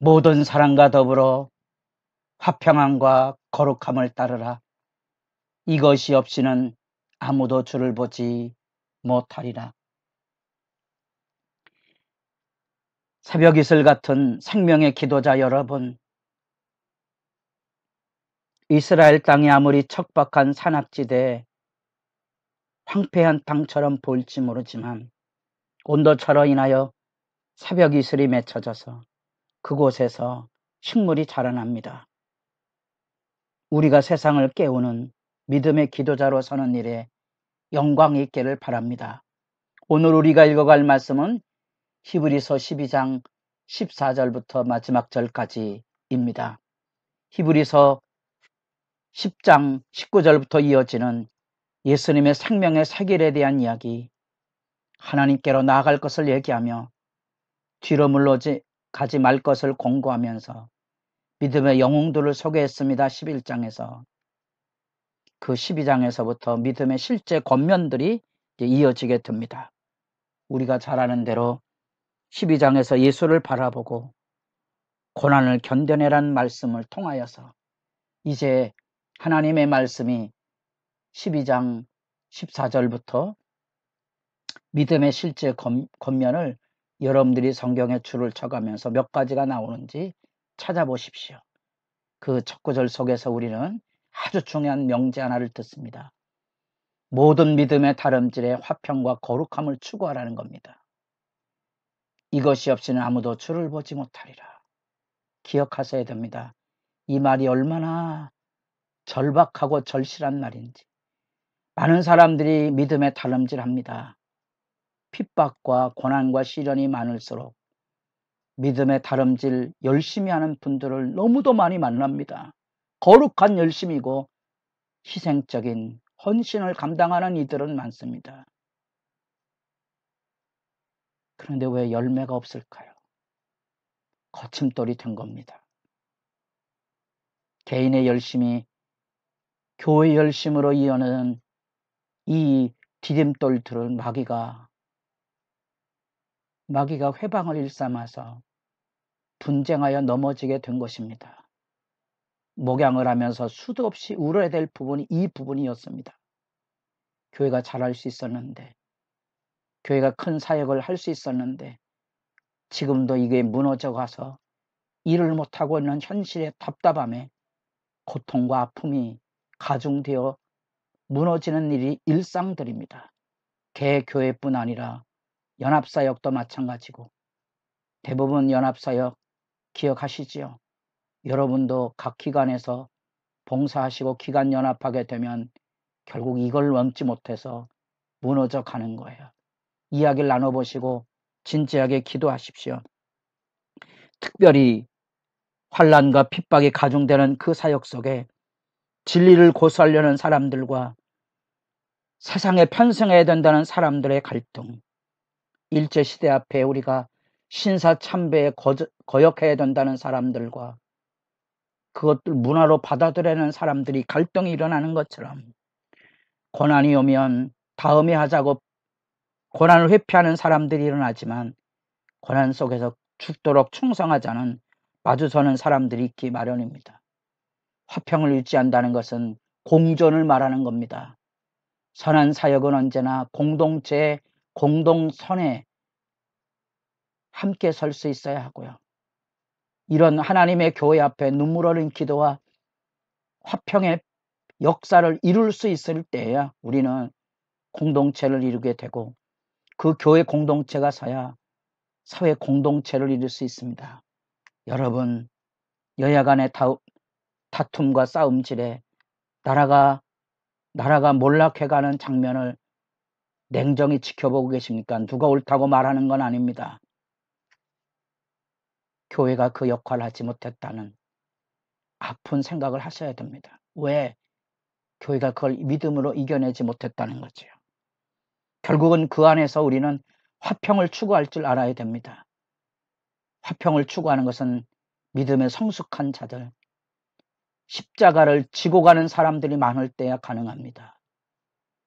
모든 사람과 더불어 화평함과 거룩함을 따르라. 이것이 없이는 아무도 주를 보지 못하리라. 새벽 이슬 같은 생명의 기도자 여러분, 이스라엘 땅이 아무리 척박한 산악지대에 황폐한 땅처럼 보일지 모르지만 온도차로 인하여 새벽 이슬이 맺혀져서 그곳에서 식물이 자라납니다. 우리가 세상을 깨우는 믿음의 기도자로 서는 일에 영광이 있기를 바랍니다. 오늘 우리가 읽어갈 말씀은 히브리서 12장 14절부터 마지막 절까지입니다. 히브리서 10장 19절부터 이어지는 예수님의 생명의 새길에 대한 이야기, 하나님께로 나아갈 것을 얘기하며 뒤로 물러가지 말 것을 공고하면서 믿음의 영웅들을 소개했습니다. 11장에서. 그 12장에서부터 믿음의 실제 권면들이 이어지게 됩니다. 우리가 잘 아는 대로 12장에서 예수를 바라보고 고난을 견뎌내란 말씀을 통하여서 이제 하나님의 말씀이 12장 14절부터 믿음의 실제 권면을 여러분들이 성경에 줄을 쳐가면서 몇 가지가 나오는지 찾아보십시오. 그 첫 구절 속에서 우리는 아주 중요한 명제 하나를 듣습니다. 모든 믿음의 다름질에 화평과 거룩함을 추구하라는 겁니다. 이것이 없이는 아무도 주를 보지 못하리라. 기억하셔야 됩니다. 이 말이 얼마나 절박하고 절실한 말인지. 많은 사람들이 믿음에 다름질합니다. 핍박과 고난과 시련이 많을수록 믿음에 다름질 열심히 하는 분들을 너무도 많이 만납니다. 거룩한 열심이고 희생적인 헌신을 감당하는 이들은 많습니다. 그런데 왜 열매가 없을까요? 거침돌이 된 겁니다. 개인의 열심이 교회 열심으로 이어는 이 디딤돌들을 마귀가 회방을 일삼아서 분쟁하여 넘어지게 된 것입니다. 목양을 하면서 수도 없이 울어야 될 부분이 이 부분이었습니다. 교회가 잘할 수 있었는데, 교회가 큰 사역을 할 수 있었는데 지금도 이게 무너져 가서 일을 못하고 있는 현실의 답답함에 고통과 아픔이 가중되어 무너지는 일이 일상들입니다. 개교회뿐 아니라 연합사역도 마찬가지고, 대부분 연합사역 기억하시지요? 여러분도 각 기관에서 봉사하시고 기관 연합하게 되면 결국 이걸 넘지 못해서 무너져 가는 거예요. 이야기를 나눠보시고 진지하게 기도하십시오. 특별히 환난과 핍박이 가중되는 그 사역 속에 진리를 고수하려는 사람들과 세상에 편승해야 된다는 사람들의 갈등, 일제시대 앞에 우리가 신사참배에 거역해야 된다는 사람들과 그것들 문화로 받아들이는 사람들이 갈등이 일어나는 것처럼, 고난이 오면 다음에 하자고 고난을 회피하는 사람들이 일어나지만 고난 속에서 죽도록 충성하자는 마주서는 사람들이 있기 마련입니다. 화평을 유지한다는 것은 공존을 말하는 겁니다. 선한 사역은 언제나 공동체의 공동선에 함께 설 수 있어야 하고요. 이런 하나님의 교회 앞에 눈물 어린 기도와 화평의 역사를 이룰 수 있을 때에야 우리는 공동체를 이루게 되고, 그 교회 공동체가 서야 사회 공동체를 이룰 수 있습니다. 여러분, 여야 간의 다툼과 싸움질에 나라가 몰락해가는 장면을 냉정히 지켜보고 계십니까? 누가 옳다고 말하는 건 아닙니다. 교회가 그 역할을 하지 못했다는 아픈 생각을 하셔야 됩니다. 왜? 교회가 그걸 믿음으로 이겨내지 못했다는 거죠. 결국은 그 안에서 우리는 화평을 추구할 줄 알아야 됩니다. 화평을 추구하는 것은 믿음의 성숙한 자들, 십자가를 지고 가는 사람들이 많을 때야 가능합니다.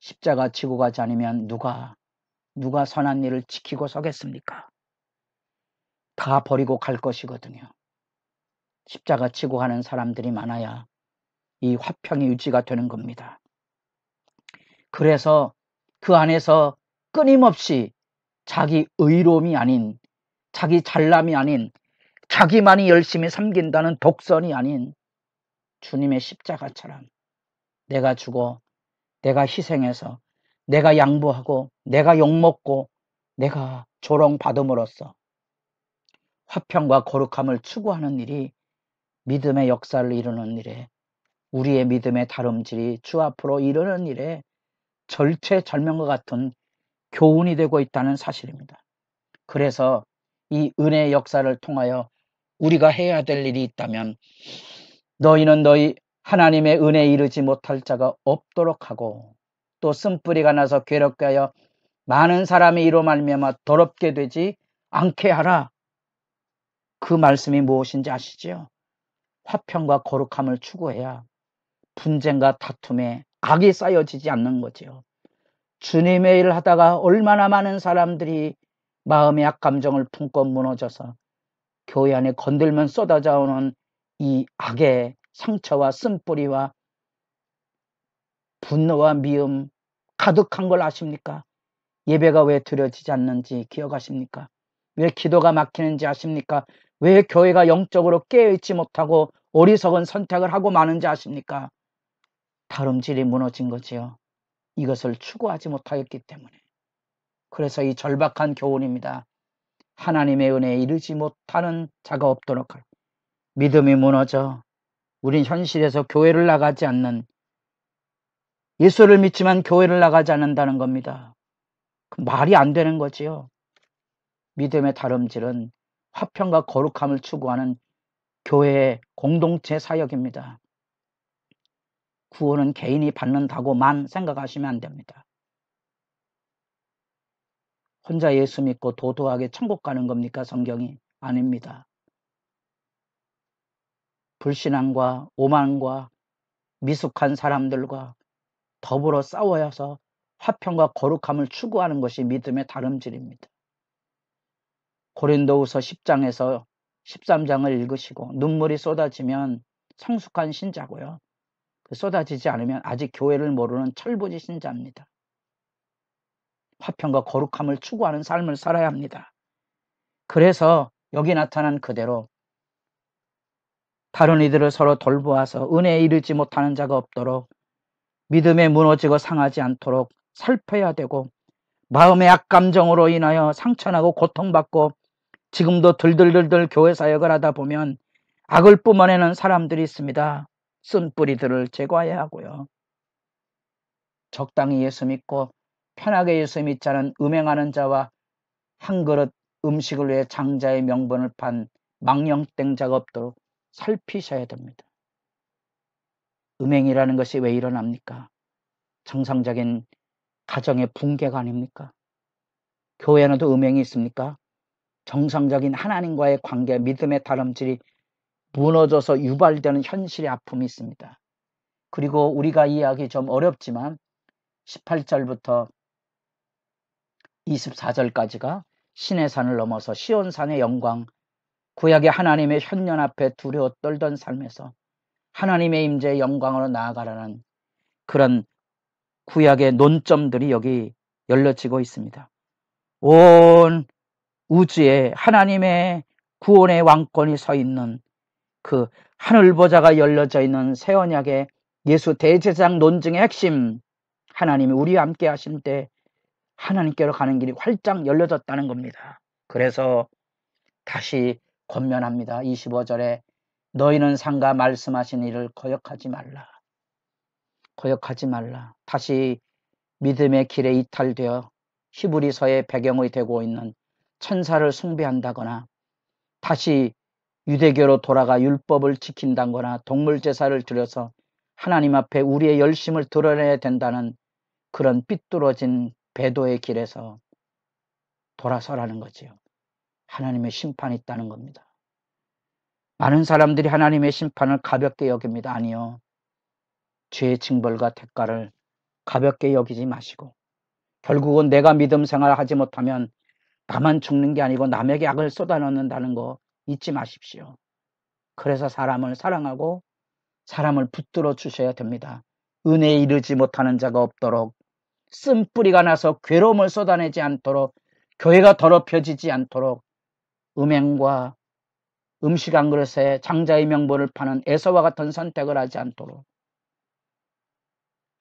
십자가 지고 가지 않으면 누가 선한 일을 지키고 서겠습니까? 다 버리고 갈 것이거든요. 십자가 치고 가는 사람들이 많아야 이 화평이 유지가 되는 겁니다. 그래서 그 안에서 끊임없이 자기 의로움이 아닌, 자기 잘남이 아닌, 자기만이 열심히 섬긴다는 독선이 아닌 주님의 십자가처럼 내가 주고, 내가 희생해서, 내가 양보하고, 내가 욕먹고, 내가 조롱받음으로써 화평과 거룩함을 추구하는 일이 믿음의 역사를 이루는 일에, 우리의 믿음의 다름질이 주 앞으로 이루는 일에 절체절명과 같은 교훈이 되고 있다는 사실입니다. 그래서 이 은혜의 역사를 통하여 우리가 해야 될 일이 있다면, 너희는 너희 하나님의 은혜에 이르지 못할 자가 없도록 하고, 또 쓴뿌리가 나서 괴롭게 하여 많은 사람이 이로 말미암아 더럽게 되지 않게 하라. 그 말씀이 무엇인지 아시죠? 화평과 거룩함을 추구해야 분쟁과 다툼에 악이 쌓여지지 않는 거지요. 주님의 일을 하다가 얼마나 많은 사람들이 마음의 악감정을 품고 무너져서 교회 안에 건들면 쏟아져 오는 이 악의 상처와 쓴뿌리와 분노와 미움 가득한 걸 아십니까? 예배가 왜 드려지지 않는지 기억하십니까? 왜 기도가 막히는지 아십니까? 왜 교회가 영적으로 깨어있지 못하고 어리석은 선택을 하고 마는지 아십니까? 다름질이 무너진 거지요. 이것을 추구하지 못하였기 때문에. 그래서 이 절박한 교훈입니다. 하나님의 은혜에 이르지 못하는 자가 없도록 할. 믿음이 무너져 우린 현실에서 교회를 나가지 않는, 예수를 믿지만 교회를 나가지 않는다는 겁니다. 말이 안 되는 거지요. 믿음의 다름질은 화평과 거룩함을 추구하는 교회의 공동체 사역입니다. 구원은 개인이 받는다고만 생각하시면 안 됩니다. 혼자 예수 믿고 도도하게 천국 가는 겁니까? 성경이 아닙니다. 불신앙과 오만과 미숙한 사람들과 더불어 싸워서 화평과 거룩함을 추구하는 것이 믿음의 다름질입니다. 고린도후서 10장에서 13장을 읽으시고 눈물이 쏟아지면 성숙한 신자고요. 쏟아지지 않으면 아직 교회를 모르는 철부지 신자입니다. 화평과 거룩함을 추구하는 삶을 살아야 합니다. 그래서 여기 나타난 그대로 다른 이들을 서로 돌보아서 은혜에 이르지 못하는 자가 없도록, 믿음에 무너지고 상하지 않도록 살펴야 되고, 마음의 악감정으로 인하여 상처나고 고통받고 지금도 들들들들 교회 사역을 하다 보면 악을 뿜어내는 사람들이 있습니다. 쓴뿌리들을 제거해야 하고요. 적당히 예수 믿고 편하게 예수 믿지 않은 음행하는 자와 한 그릇 음식을 위해 장자의 명분을 판 망령된 자가 없도록 살피셔야 됩니다. 음행이라는 것이 왜 일어납니까? 정상적인 가정의 붕괴가 아닙니까? 교회에도 음행이 있습니까? 정상적인 하나님과의 관계, 믿음의 다름질이 무너져서 유발되는 현실의 아픔이 있습니다. 그리고 우리가 이해하기 좀 어렵지만 18절부터 24절까지가 신의 산을 넘어서 시온산의 영광, 구약의 하나님의 현년 앞에 두려워 떨던 삶에서 하나님의 임재의 영광으로 나아가라는 그런 구약의 논점들이 여기 열려지고 있습니다. 온 우주에 하나님의 구원의 왕권이 서 있는 그 하늘 보좌가 열려져 있는 새 언약의 예수 대제사장 논증의 핵심, 하나님이 우리와 함께 하실 때 하나님께로 가는 길이 활짝 열려졌다는 겁니다. 그래서 다시 권면합니다. 25절에 너희는 상가 말씀하신 일을 거역하지 말라. 거역하지 말라. 다시 믿음의 길에 이탈되어 히브리서의 배경이 되고 있는 천사를 숭배한다거나, 다시 유대교로 돌아가 율법을 지킨다거나 동물 제사를 드려서 하나님 앞에 우리의 열심을 드러내야 된다는 그런 삐뚤어진 배도의 길에서 돌아서라는 거지요. 하나님의 심판이 있다는 겁니다. 많은 사람들이 하나님의 심판을 가볍게 여깁니다. 아니요. 죄의 징벌과 대가를 가볍게 여기지 마시고, 결국은 내가 믿음 생활을 하지 못하면 나만 죽는 게 아니고 남에게 악을 쏟아넣는다는 거 잊지 마십시오. 그래서 사람을 사랑하고 사람을 붙들어 주셔야 됩니다. 은혜에 이르지 못하는 자가 없도록, 쓴뿌리가 나서 괴로움을 쏟아내지 않도록, 교회가 더럽혀지지 않도록, 음행과 음식 한 그릇에 장자의 명분을 파는 에서와 같은 선택을 하지 않도록,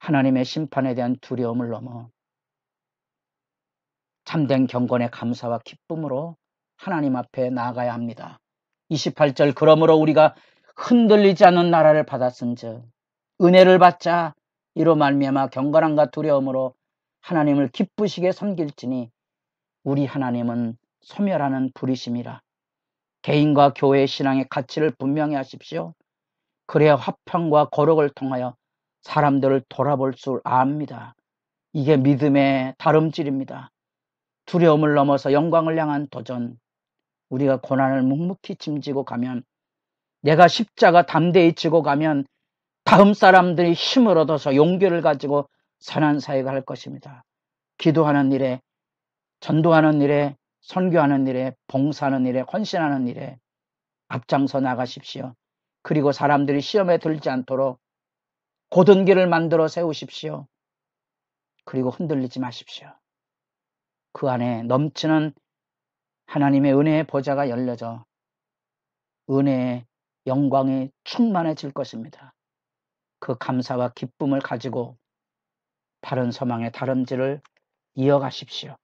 하나님의 심판에 대한 두려움을 넘어 참된 경건의 감사와 기쁨으로 하나님 앞에 나아가야 합니다. 28절, 그러므로 우리가 흔들리지 않는 나라를 받았은즉 은혜를 받자. 이로 말미암아 경건함과 두려움으로 하나님을 기쁘시게 섬길지니 우리 하나님은 소멸하는 불이심이라. 개인과 교회의 신앙의 가치를 분명히 하십시오. 그래야 화평과 거룩을 통하여 사람들을 돌아볼 줄 압니다. 이게 믿음의 다름질입니다. 두려움을 넘어서 영광을 향한 도전. 우리가 고난을 묵묵히 짐지고 가면, 내가 십자가 담대히 지고 가면 다음 사람들이 힘을 얻어서 용기를 가지고 선한 사역을 할 것입니다. 기도하는 일에, 전도하는 일에, 선교하는 일에, 봉사하는 일에, 헌신하는 일에 앞장서 나가십시오. 그리고 사람들이 시험에 들지 않도록 곧은 길을 만들어 세우십시오. 그리고 흔들리지 마십시오. 그 안에 넘치는 하나님의 은혜의 보좌가 열려져 은혜의 영광이 충만해질 것입니다. 그 감사와 기쁨을 가지고 바른 소망의 다름질을 이어가십시오.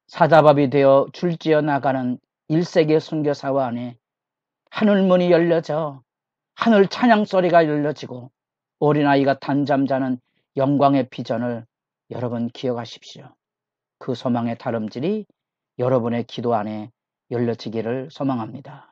사자밥이 되어 줄지어 나가는 1세기 선교사와 안에 하늘문이 열려져 하늘 찬양 소리가 열려지고 어린아이가 단잠 자는 영광의 비전을 여러분 기억하십시오. 그 소망의 다름질이 여러분의 기도 안에 열려지기를 소망합니다.